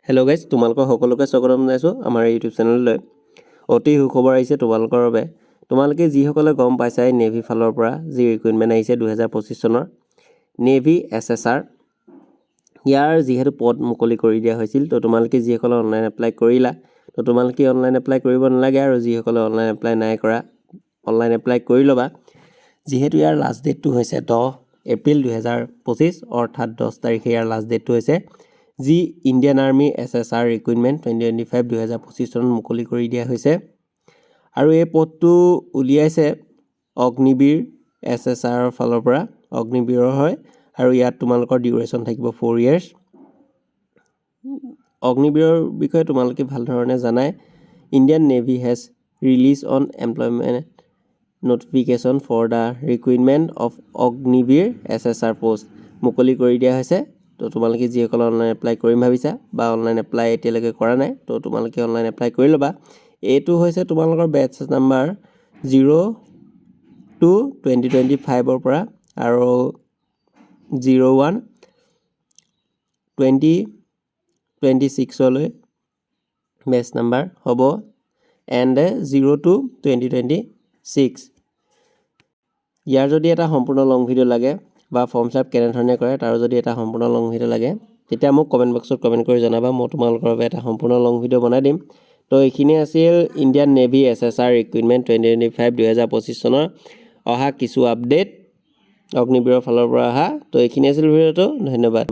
Hello' guys, তোমালোকৰ সকলোকে স্বাগতম জনাইছোঁ আমাৰ ইউটিউব চেনেললৈ। অতি সুখবৰ আহিছে তোমালোকৰ বাবে। তোমালোকে যিসকলে গম পাইছাই নেভি ফালৰ পৰা যি ৰিক্ৰুইটমেণ্ট আহিছে 2025 চনৰ নেভি SSR, ইয়াৰ যিহেতু পদ মুকলি কৰি দিয়া হৈছিল, তো তোমালোকে যিসকলে অনলাইন এপ্লাই কৰিলা, তো তোমালোকে অনলাইন এপ্লাই কৰিব নালাগে। আৰু যিসকলে অনলাইন এপ্লাই নাই কৰা, অনলাইন এপ্লাই কৰি ল'বা। যিহেতু ইয়াৰ লাষ্ট ডেটটো হৈছে 10 এপ্ৰিল 2025, অৰ্থাৎ 10 তাৰিখে ইয়াৰ লাষ্ট ডেটটো হৈছে, যি ইণ্ডিয়ান আৰ্মি SSR ৰিক্ৰুইটমেণ্ট 2025 চনত মুকলি কৰি দিয়া হৈছে। আৰু এই পদটো উলিয়াইছে অগ্নিবীৰ SSR ফালৰ পৰা, অগ্নিবীৰৰ হয়। আৰু ইয়াত তোমালোকৰ ডিউৰেশ্যন থাকিব 4 years। অগ্নিবীৰৰ বিষয়ে তোমালোকে ভাল ধৰণে জানাই। Indian navy has release on employment notification for the recruitment of Agniveer SSR post মুকলি কৰি দিয়া হৈছে। তো তোমালোকে যিসকলে অনলাইন এপ্লাই কৰিম ভাবিছা বা অনলাইন এপ্লাই এতিয়ালৈকে কৰা নাই, তো তোমালোকে অনলাইন এপ্লাই কৰি ল'বা। এইটো হৈছে তোমালোকৰ বেটছ নাম্বাৰ 02-2025 পৰা আৰু 01-2026 বেটছ নাম্বাৰ হ'ব, এণ্ড 02-2026। ইয়াৰ যদি এটা সম্পূৰ্ণ লং ভিডিঅ' লাগে বা ফৰ্ম ফিল আপ কেনেধৰণে কৰে তাৰ যদি এটা সম্পূৰ্ণ লং ভিডিঅ' লাগে, তেতিয়া মোক কমেণ্ট বক্সত কমেণ্ট কৰি জনাবা। মই তোমালোকৰ বাবে এটা সম্পূৰ্ণ লং ভিডিঅ' বনাই দিম। তো এইখিনি আছিল ইণ্ডিয়ান নেভি SSR ৰিক্ৰুইটমেণ্ট 2025 চনৰ অহা কিছু আপডেট অগ্নিবীৰৰ ফালৰ পৰা অহা। তো এইখিনি আছিল ভিডিঅ'টো। ধন্যবাদ।